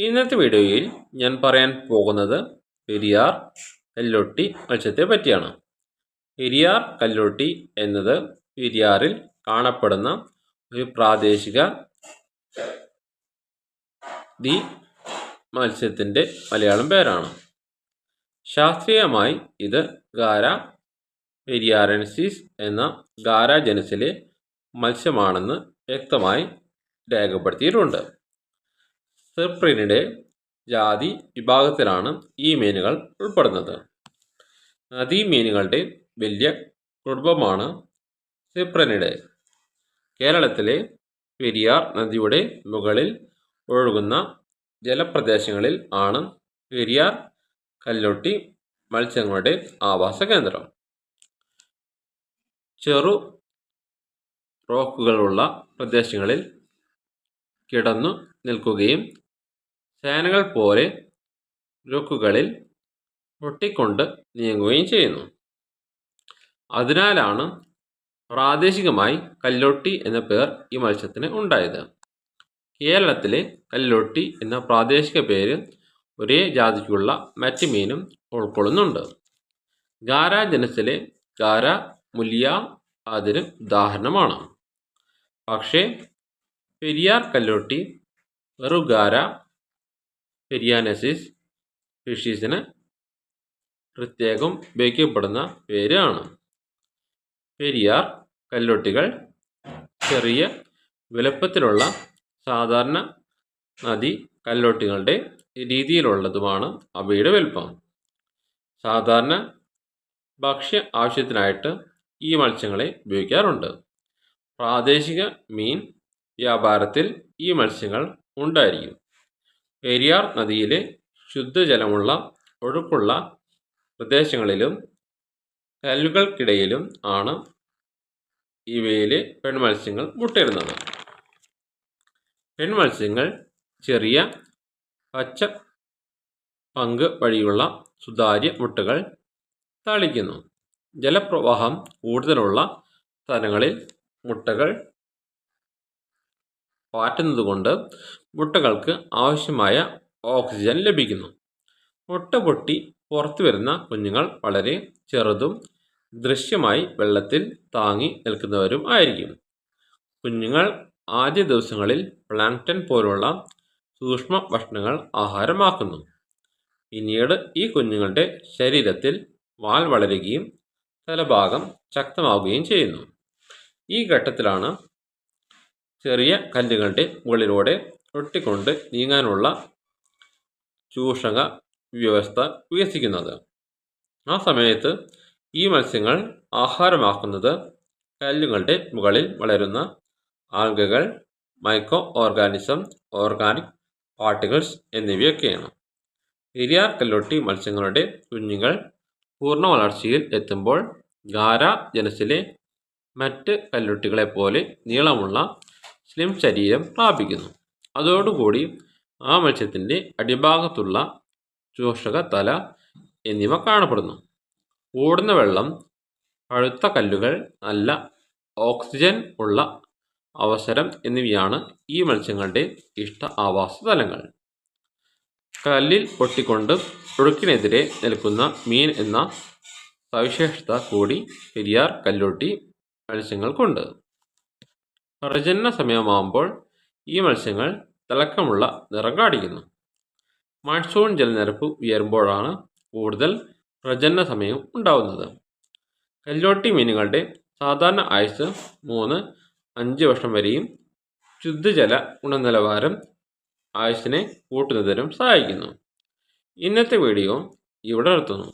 ഇന്നത്തെ വീഡിയോയിൽ ഞാൻ പറയാൻ പോകുന്നത് പെരിയാർ കല്ലോട്ടി മത്സ്യത്തെ പറ്റിയാണ്. പെരിയാർ കല്ലോട്ടി എന്നത് പെരിയാറിൽ കാണപ്പെടുന്ന ഒരു പ്രാദേശിക മത്സ്യത്തിൻ്റെ മലയാളം പേരാണ്. ശാസ്ത്രീയമായി ഇത് ഗാര പെരിയാറൻസിസ് എന്ന ഗാര ജനസിലെ മത്സ്യമാണെന്ന് വ്യക്തമായി രേഖപ്പെടുത്തിയിട്ടുണ്ട്. സിപ്രിനിഡെ ജാതി വിഭാഗത്തിലാണ് ഈ മീനുകൾ ഉൾപ്പെടുന്നത്. നദീമീനുകളുടെ വലിയ കുടുംബമാണ് സിപ്രിനിഡെ. കേരളത്തിലെ പെരിയാർ നദിയുടെ മുകളിൽ ഒഴുകുന്ന ജലപ്രദേശങ്ങളിൽ ആണ് പെരിയാർ കല്ലോട്ടി മത്സ്യങ്ങളുടെ ആവാസ കേന്ദ്രം. ചെറു റോക്കുകളുള്ള പ്രദേശങ്ങളിൽ കിടന്നു നിൽക്കുകയും സേനകൾ പോലെ റോക്കുകളിൽ ഒട്ടിക്കൊണ്ട് നീങ്ങുകയും ചെയ്യുന്നു. അതിനാലാണ് പ്രാദേശികമായി കല്ലോട്ടി എന്ന പേർ ഈ മത്സ്യത്തിന് ഉണ്ടായത്. കേരളത്തിലെ കല്ലോട്ടി എന്ന പ്രാദേശിക പേര് ഒരേ ജാതിക്കുള്ള മറ്റ് മീനും ഉൾക്കൊള്ളുന്നുണ്ട്. ഗാര ജനസിലെ ഗാര മുലിയ അതിന് ഉദാഹരണമാണ്. പക്ഷേ പെരിയാർ കല്ലോട്ടി വെറും ഗാര പെരിയാനസിസ് സ്പീഷീസിന് പ്രത്യേകം ഉപയോഗിക്കപ്പെടുന്ന പേരാണ്. പെരിയാർ കല്ലോട്ടികൾ ചെറിയ വലുപ്പത്തിലുള്ള സാധാരണ നദി കല്ലോട്ടികളുടെ രീതിയിലുള്ളതുമാണ് അവയുടെ വലുപ്പം. സാധാരണ ഭക്ഷ്യ ആവശ്യത്തിനായിട്ട് ഈ മത്സ്യങ്ങളെ ഉപയോഗിക്കാറുണ്ട്. പ്രാദേശിക മീൻ വ്യാപാരത്തിൽ ഈ മത്സ്യങ്ങൾ ഉണ്ടായിരിക്കും. പെരിയാർ നദിയിലെ ശുദ്ധജലമുള്ള ഒഴുക്കുള്ള പ്രദേശങ്ങളിലും കല്ലുകൾക്കിടയിലും ആണ് ഇവയിലെ പെൺമത്സ്യങ്ങൾ മുട്ടയിടുന്നത്. പെൺമത്സ്യങ്ങൾ ചെറിയ പച്ച പങ്ക് വഴിയുള്ള സുതാര്യ മുട്ടകൾ തളിക്കുന്നു. ജലപ്രവാഹം കൂടുതലുള്ള സ്ഥലങ്ങളിൽ മുട്ടകൾ പാറ്റുന്നതുകൊണ്ട് മുട്ടകൾക്ക് ആവശ്യമായ ഓക്സിജൻ ലഭിക്കുന്നു. മുട്ട പൊട്ടി പുറത്തു വരുന്ന കുഞ്ഞുങ്ങൾ വളരെ ചെറുതും ദൃശ്യമായി വെള്ളത്തിൽ താങ്ങി നിൽക്കുന്നവരും ആയിരിക്കും. കുഞ്ഞുങ്ങൾ ആദ്യ ദിവസങ്ങളിൽ പ്ലാങ്ക്ടൺ പോലുള്ള സൂക്ഷ്മ ഭക്ഷണങ്ങൾ ആഹാരമാക്കുന്നു. പിന്നീട് ഈ കുഞ്ഞുങ്ങളുടെ ശരീരത്തിൽ വാൽ വളരുകയും തലഭാഗം ശക്തമാവുകയും ചെയ്യുന്നു. ഈ ഘട്ടത്തിലാണ് ചെറിയ കല്ലുകളുടെ മുകളിലൂടെ ഒട്ടിക്കൊണ്ട് നീങ്ങാനുള്ള ചൂഷക വ്യവസ്ഥ വികസിക്കുന്നത്. ആ സമയത്ത് ഈ മത്സ്യങ്ങൾ ആഹാരമാക്കുന്നത് കല്ലുകളുടെ മുകളിൽ വളരുന്ന ആൽഗകൾ, മൈക്രോ ഓർഗാനിസം, ഓർഗാനിക് പാർട്ടിക്കിൾസ് എന്നിവയൊക്കെയാണ്. പെരിയാർ കല്ലോട്ടി മത്സ്യങ്ങളുടെ കുഞ്ഞുങ്ങൾ പൂർണ്ണ വളർച്ചയിൽ എത്തുമ്പോൾ ഗാര ജനസിലെ മറ്റ് കല്ലോട്ടികളെപ്പോലെ നീളമുള്ള സ്ലിം ശരീരം പ്രാപിക്കുന്നു. അതോടുകൂടി ആ മത്സ്യത്തിൻ്റെ അടിഭാഗത്തുള്ള ചൂഷക തല എന്നിവ കാണപ്പെടുന്നു. ഓടുന്ന വെള്ളം, പഴുത്ത കല്ലുകൾ, നല്ല ഓക്സിജൻ ഉള്ള അവസരം എന്നിവയാണ് ഈ മത്സ്യങ്ങളുടെ ഇഷ്ട ആവാസ സ്ഥലങ്ങൾ. കല്ലിൽ ഒട്ടിക്കൊണ്ട് ഒഴുക്കിനെതിരെ നിൽക്കുന്ന മീൻ എന്ന സവിശേഷത കൂടി പെരിയാർ കല്ലോട്ടി മത്സ്യങ്ങൾക്കുണ്ട്. പ്രജനന സമയമാകുമ്പോൾ ഈ മത്സ്യങ്ങൾ തിളക്കമുള്ള നിറം കാണിക്കുന്നു. മൺസൂൺ ജലനിരപ്പ് ഉയരുമ്പോഴാണ് കൂടുതൽ പ്രജനന സമയം ഉണ്ടാവുന്നത്. കല്ലോട്ടി മീനുകളുടെ സാധാരണ ആയുസ് 3-5 വർഷം വരെയും ശുദ്ധജല ഗുണനിലവാരം ആയുസ്സിനെ കൂട്ടുന്നതിനും സഹായിക്കുന്നു. ഇന്നത്തെ വീഡിയോ ഇവിടെ നിർത്തുന്നു.